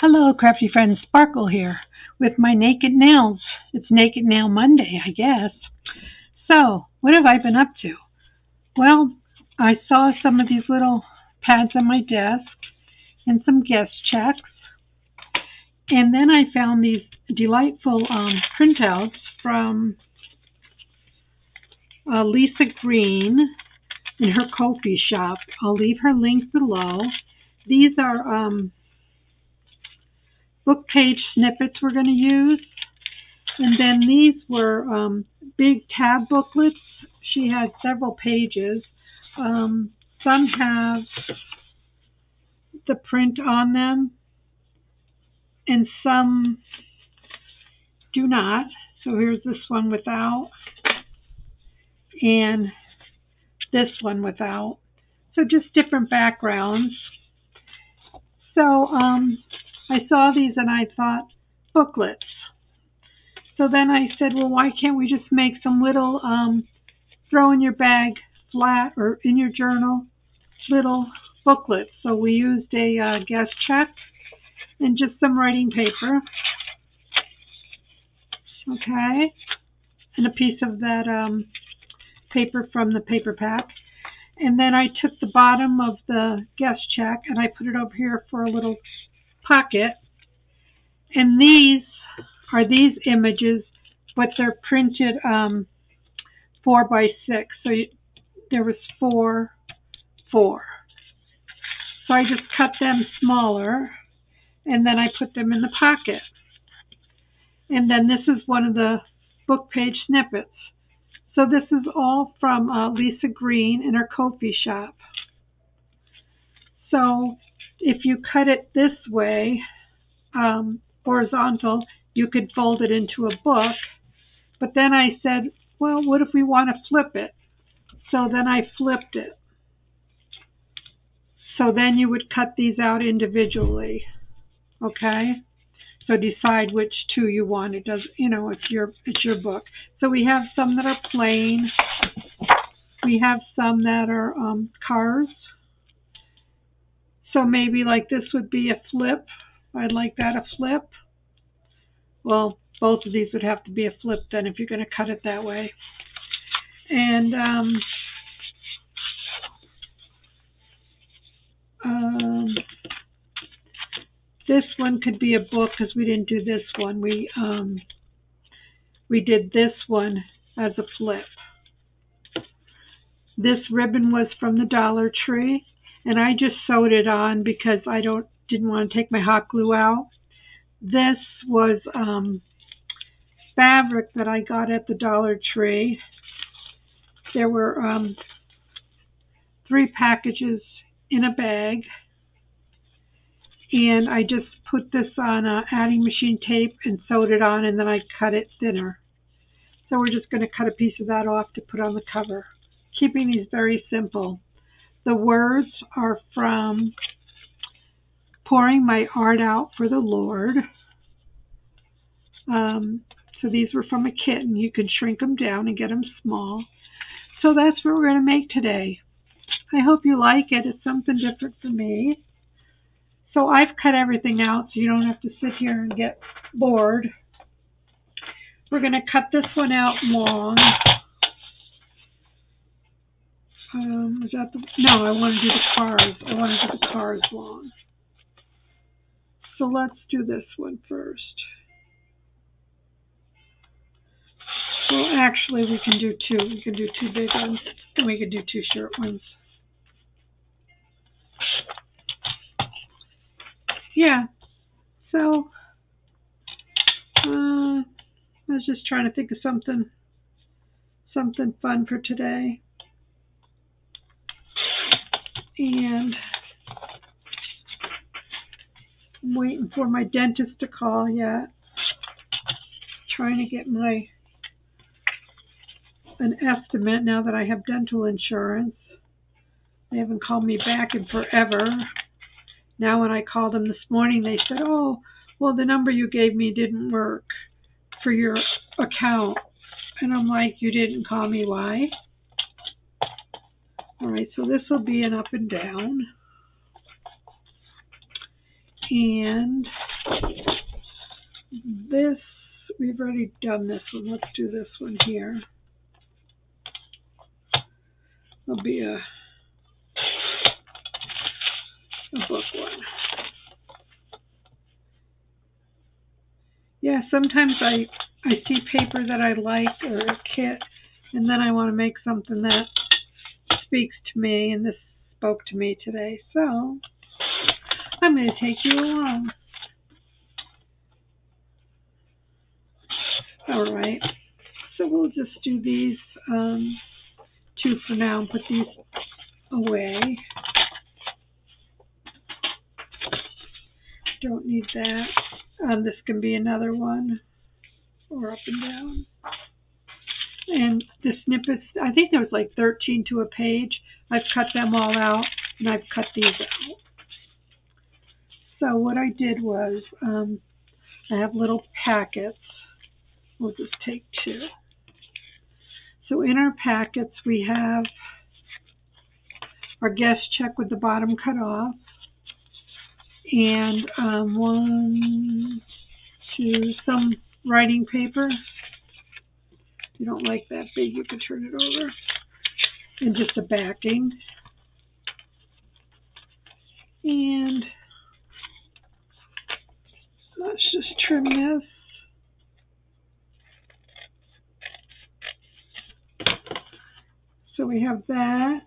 Hello, crafty friend Sparkle here with my naked nails. It's Naked Nail Monday, I guess. So, what have I been up to? Well, I saw some of these little pads on my desk and some guest checks, and then I found these delightful printouts from Lisa Green in her Ko-fi shop. I'll leave her link below. These are book page snippets we're going to use. And then these were big tab booklets. She had several pages. Some have the print on them, and some do not. So here's this one without, and this one without. So just different backgrounds. So I saw these and I thought, booklets. So then I said, well, why can't we just make some little throw in your bag flat or in your journal little booklets. So we used a guest check and just some writing paper. Okay. And a piece of that paper from the paper pack. And then I took the bottom of the guest check and I put it over here for a little pocket. And these are these images, but they're printed 4 by 6. So there was 4, 4. So I just cut them smaller, and then I put them in the pocket. And then this is one of the book page snippets. So this is all from Lisa Green in her Ko-fi shop. So if you cut it this way, horizontal, you could fold it into a book. But then I said, well, what if we want to flip it? So then I flipped it. So then you would cut these out individually. Okay? So decide which two you want. It does, it's your book. So we have some that are plain. We have some that are cars. So maybe like this would be a flip. I'd like that a flip. Well, both of these would have to be a flip then if you're going to cut it that way. And this one could be a book because we didn't do this one. We did this one as a flip. This ribbon was from the Dollar Tree, and I just sewed it on because I didn't want to take my hot glue out. This was fabric that I got at the Dollar Tree. There were 3 packages in a bag, and I just put this on adding machine tape and sewed it on, and then I cut it thinner. So we're just going to cut a piece of that off to put on the cover, keeping these very simple. The words are from Pouring My Art Out for the Lord. So these were from a kitten. You can shrink them down and get them small. So that's what we're going to make today. I hope you like it. It's something different for me. So I've cut everything out so you don't have to sit here and get bored. We're going to cut this one out long. No, I want to do the cars. I want to do the cars long. So let's do this one first. Well, actually, we can do 2. We can do 2 big ones, and we can do 2 short ones. Yeah. So, I was just trying to think of something fun for today. And I'm waiting for my dentist to call yet. Trying to get an estimate now that I have dental insurance. They haven't called me back in forever. Now when I called them this morning, they said, oh, well, the number you gave me didn't work for your account. And I'm like, you didn't call me, why? All right, so this will be an up and down. And This, we've already done this one. Let's do this one here. It'll be a book one. Yeah, sometimes I see paper that I like or a kit, and then I want to make something that speaks to me, and this spoke to me today. So I'm going to take you along. All right. So we'll just do these two for now and put these away. Don't need that. This can be another one, or up and down. And the snippets, I think there was like 13 to a page. I've cut them all out, and I've cut these out. So what I did was, I have little packets. We'll just take two. So in our packets, we have our guest check with the bottom cut off, and some writing paper. If you don't like that big, you can turn it over. And just a backing. And let's just trim this. So we have that.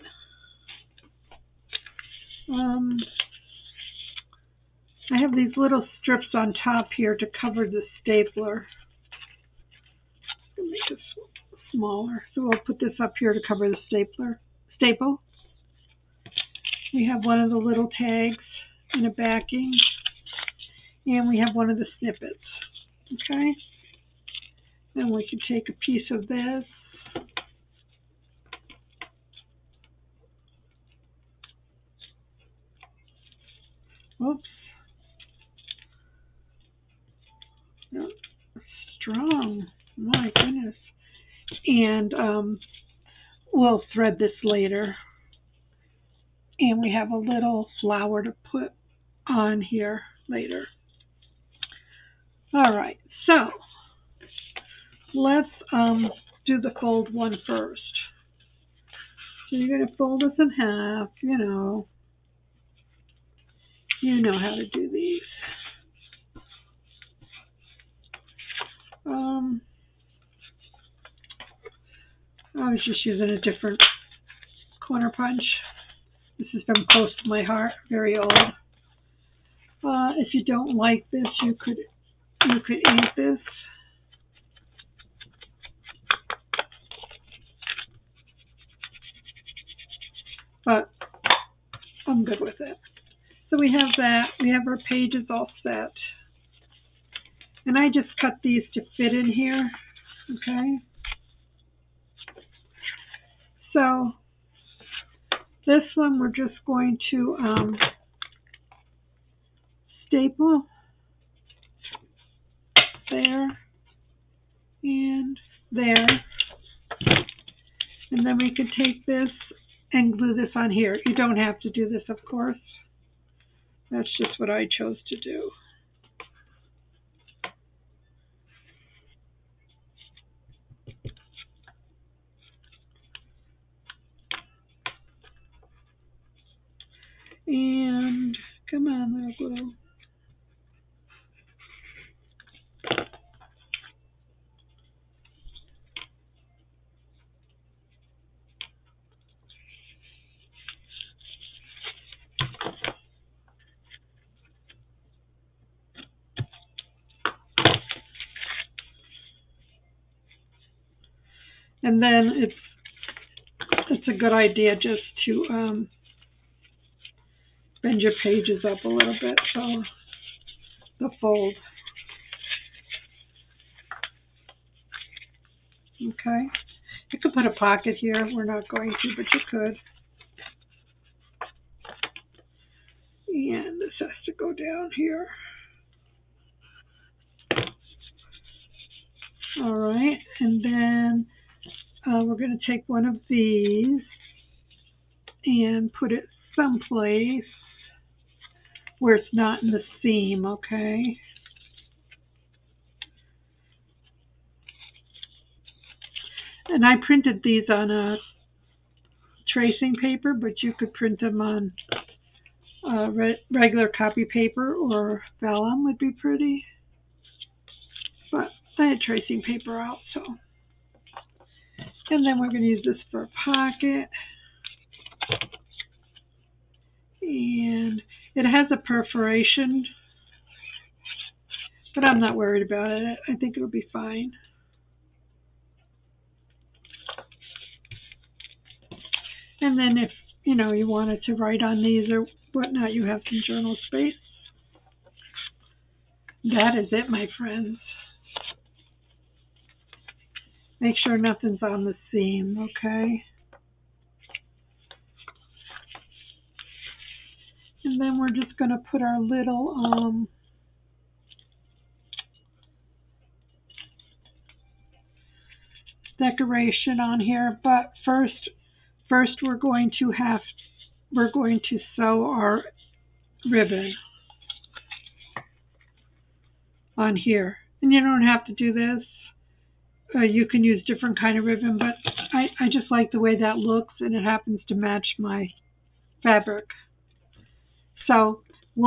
I have these little strips on top here to cover the stapler. Make this smaller. So we'll put this up here to cover the staple. We have one of the little tags and a backing. And we have one of the snippets. Okay? Then we can take a piece of this. Oops. No, strong. My goodness. And we'll thread this later. And we have a little flower to put on here later. All right, so let's do the fold one first. So you're going to fold this in half, you know how to do these. I was just using a different corner punch. This is from Close to My Heart, very old. If you don't like this, you could eat this. But I'm good with it. So we have that. We have our pages all set. And I just cut these to fit in here. Okay. So this one we're just going to staple there and there. And then we could take this and glue this on here. You don't have to do this, of course. That's just what I chose to do. And come on, little glue. And then it's a good idea just to bend your pages up a little bit so the fold. Okay. You could put a pocket here. We're not going to, but you could. And this has to go down here. All right. And then we're going to take one of these and put it someplace where it's not in the seam, okay? And I printed these on a tracing paper, but you could print them on regular copy paper, or vellum would be pretty. But I had tracing paper out, so. And then we're going to use this for a pocket. And it has a perforation, but I'm not worried about it. I think it'll be fine. And then if, you wanted to write on these or whatnot, you have some journal space. That is it, my friends. Make sure nothing's on the seam, okay? And then we're just going to put our little decoration on here. But first we're going to sew our ribbon on here. And you don't have to do this. You can use different kind of ribbon, but I just like the way that looks, and it happens to match my fabric. So we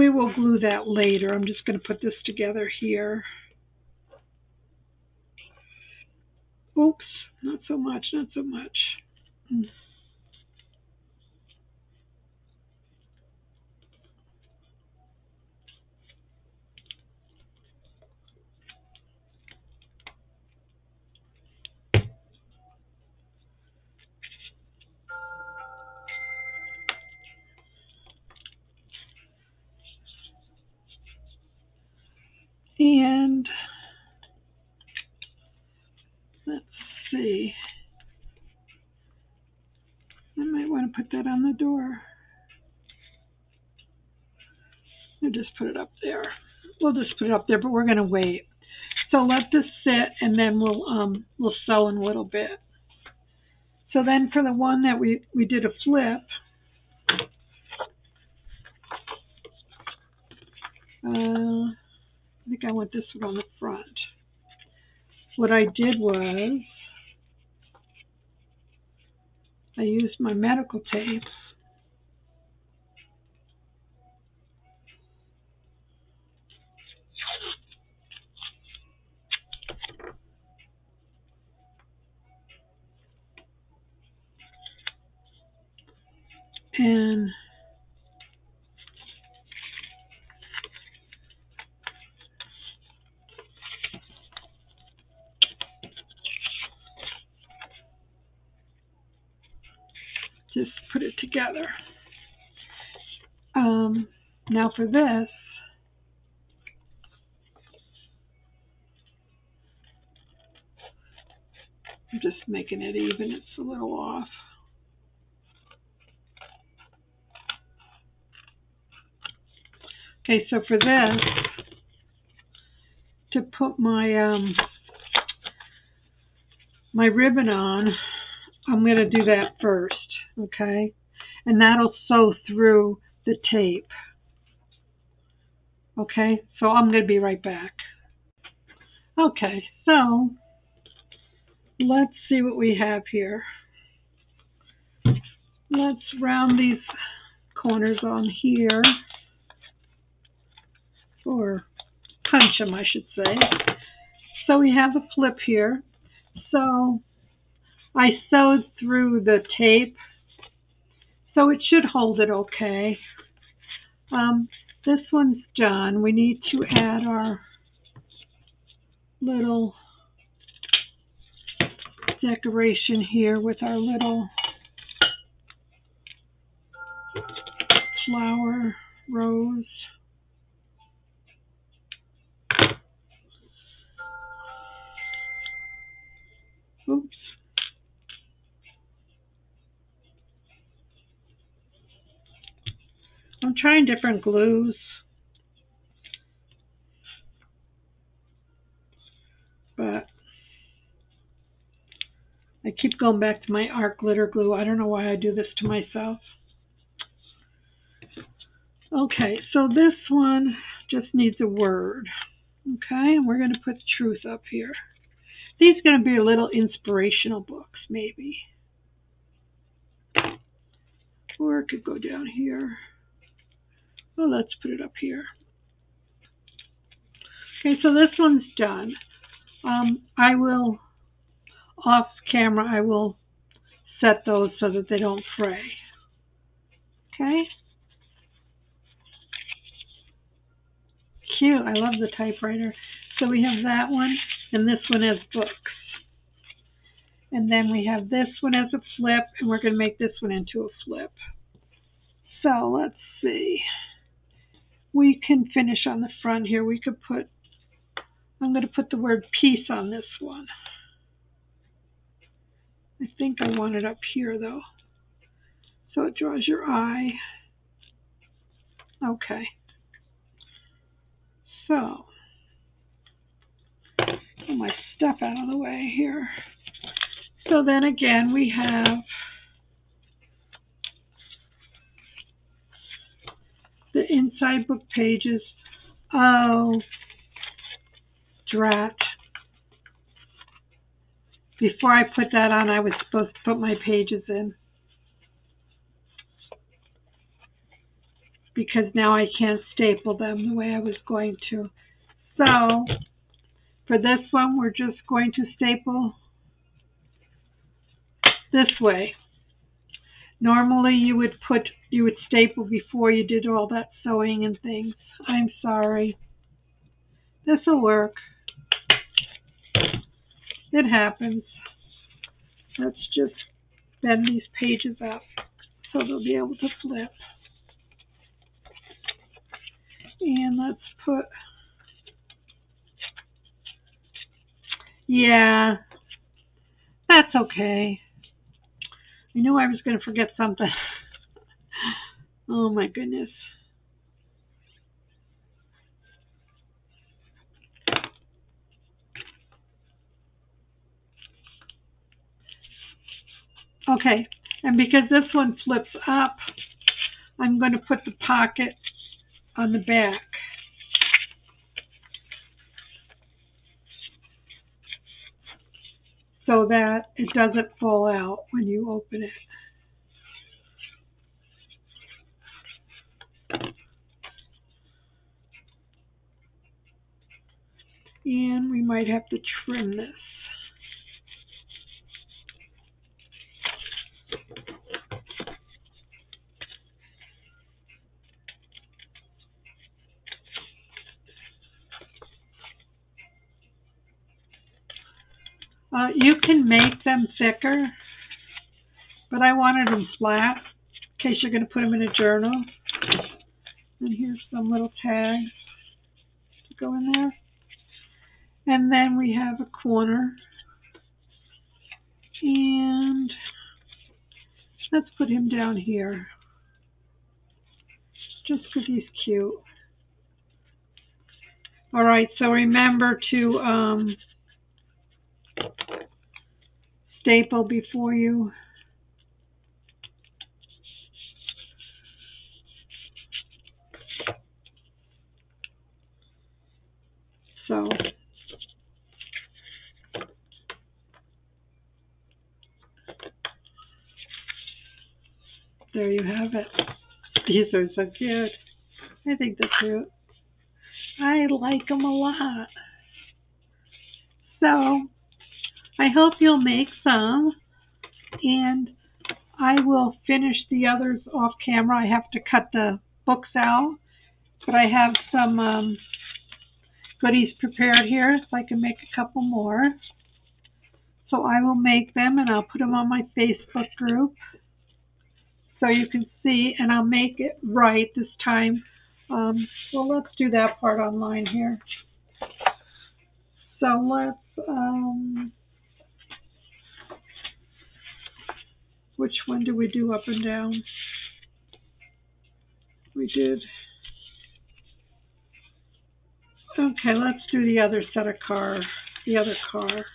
will glue that later. I'm just going to put this together here. Oops, not so much. And let's see. I might want to put that on the door. I'll just put it up there. We'll just put it up there, but we're going to wait. So let this sit, and then we'll sew in a little bit. So then for the one that we did a flip, I think I want this one on the front. What I did was I used my medical tape and just put it together. Now for this, I'm just making it even. It's a little off. Okay, so for this, to put my my ribbon on, I'm going to do that first, okay? And that'll sew through the tape. Okay, so I'm going to be right back. Okay, so let's see what we have here. Let's round these corners on here, or punch them, I should say. So we have a flip here. So I sewed through the tape, so it should hold it okay. This one's done. We need to add our little decoration here with our little flower rose. Oops. I'm trying different glues. But I keep going back to my art glitter glue. I don't know why I do this to myself. Okay, so this one just needs a word. Okay, and we're going to put truth up here. These are going to be a little inspirational books, maybe. Or it could go down here. Oh, let's put it up here. Okay, so this one's done. I will, off camera, I will set those so that they don't fray. Okay? Cute. I love the typewriter. So we have that one, and this one has books. And then we have this one as a flip, and we're going to make this one into a flip. So let's see. We can finish on the front here. We could put, I'm going to put the word peace on this one. I think I want it up here though. So it draws your eye. Okay. So, get my stuff out of the way here. So then again, we have the inside book pages. Oh, drat. Before I put that on, I was supposed to put my pages in. Because now I can't staple them the way I was going to. So, for this one, we're just going to staple this way. Normally you would staple before you did all that sewing and things. I'm sorry. This'll work. It happens. Let's just bend these pages up so they'll be able to flip. And let's put, yeah, that's okay. I knew I was going to forget something. Oh my goodness. Okay, and because this one flips up, I'm going to put the pocket on the back. So that it doesn't fall out when you open it. And we might have to trim this. You can make them thicker, but I wanted them flat in case you're going to put them in a journal. And here's some little tags to go in there. And then we have a corner. And let's put him down here, just because he's cute. All right, so remember to staple before you sew. There you have it. These are so cute. I think they're cute. I like them a lot. So, I hope you'll make some, and I will finish the others off camera. I have to cut the books out, but I have some goodies prepared here, so I can make a couple more. So I will make them, and I'll put them on my Facebook group so you can see, and I'll make it right this time. Well, let's do that part online here. So let's, which one do we do up and down? We did, okay, let's do the other set of the other car.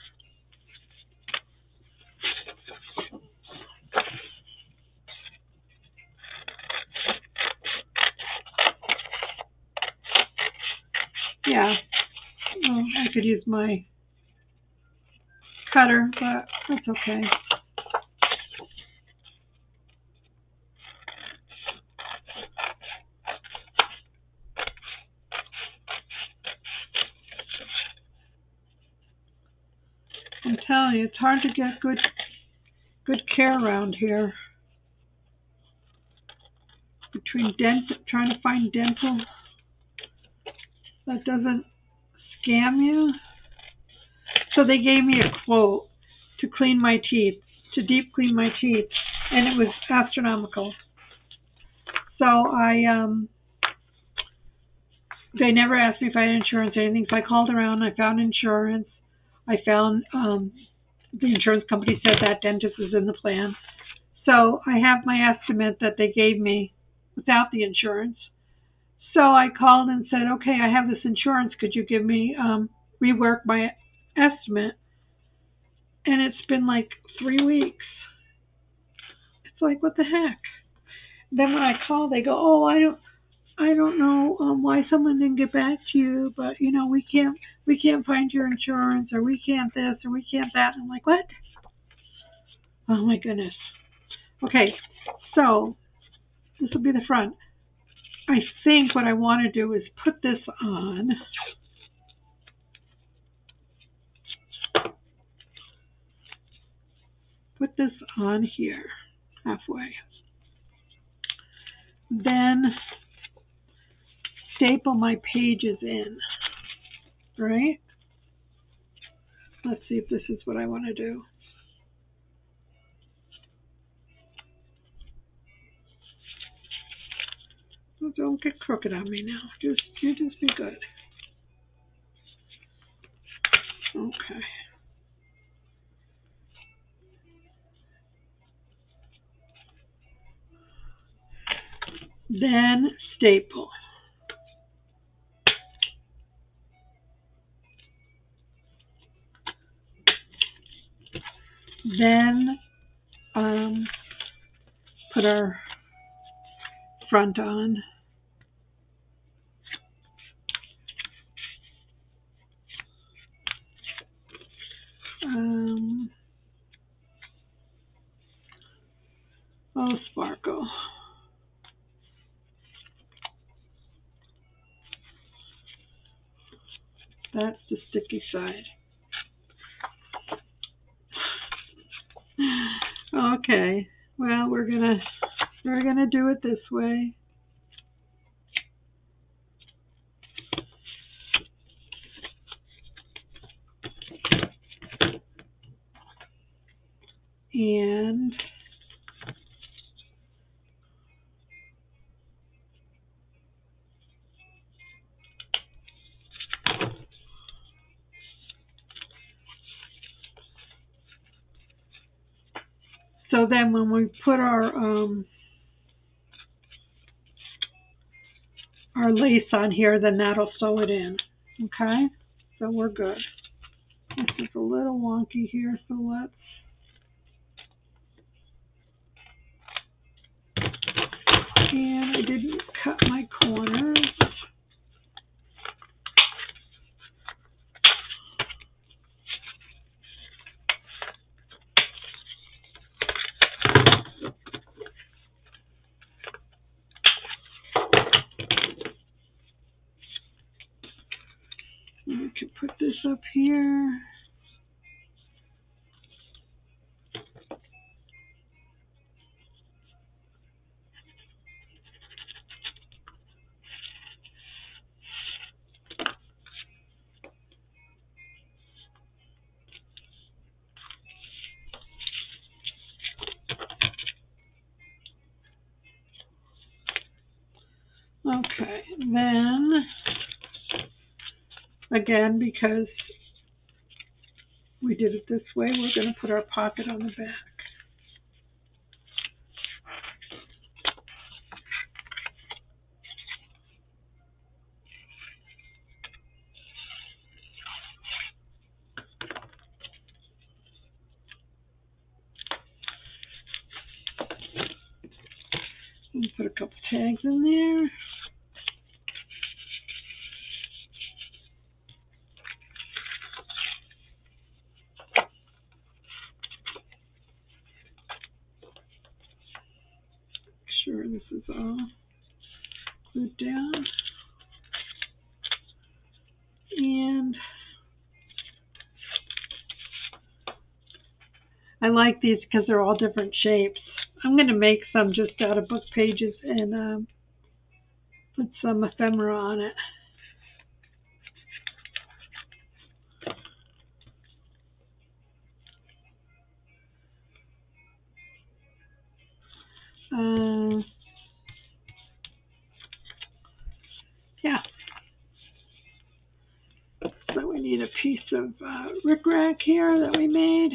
Yeah, I could use my cutter, but that's okay. I'm telling you, it's hard to get good care around here. Between trying to find dental that doesn't scam you. So they gave me a quote to clean my teeth, to deep clean my teeth, and it was astronomical. So they never asked me if I had insurance or anything. So I called around. I found insurance. I found the insurance company said that dentist is in the plan. So I have my estimate that they gave me without the insurance. So I called and said, okay, I have this insurance. Could you give me, rework my estimate? And it's been like 3 weeks. It's like, what the heck? Then when I call, they go, oh, I don't know why someone didn't get back to you, but you know, we can't find your insurance, or we can't this, or we can't that. And I'm like, what? Oh my goodness. Okay, so this will be the front. I think what I want to do is put this on. Put this on here, halfway. Then staple my pages in, right? Let's see if this is what I want to do. Oh, don't get crooked on me now. You just be good. Okay. Then staple. Then put our front on. Oh, sparkle. That's the sticky side. Okay. Well, we're gonna do it this way. And so then when we put our lace on here, then that'll sew it in. Okay? So we're good. This is a little wonky here, so let's and I didn't cut my corners. We can put this up here. Okay, then again, because we did it this way, we're going to put our pocket on the back. And put a couple tags in there. glued down. And I like these because they're all different shapes. I'm going to make some just out of book pages and put some ephemera on it. Yeah. So we need a piece of rickrack here that we made.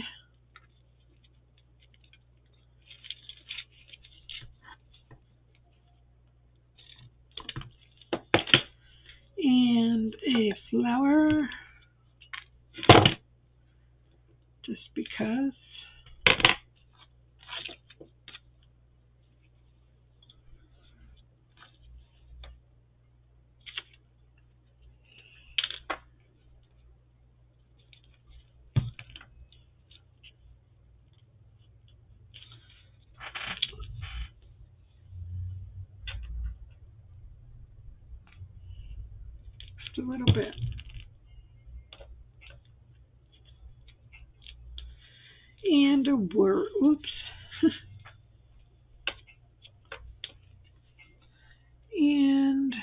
And a flower, just because. Just a little bit. And a word, oops. And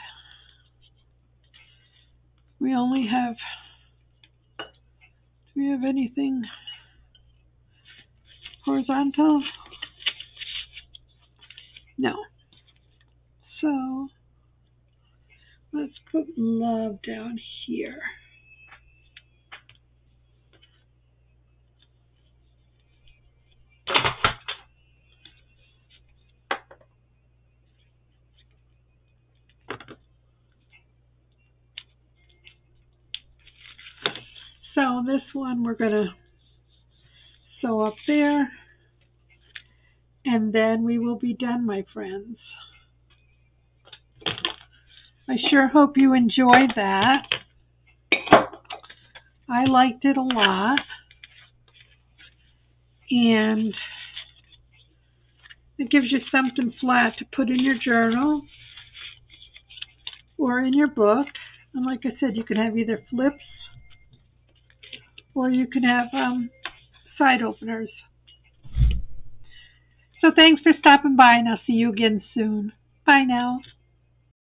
we only have, do we have anything horizontal? No. So let's put love down here. So this one we're going to sew up there, and then we will be done, my friends. I sure hope you enjoyed that. I liked it a lot, and it gives you something flat to put in your journal or in your book. And like I said, you can have either flips or you can have side openers. So thanks for stopping by, and I'll see you again soon. Bye now.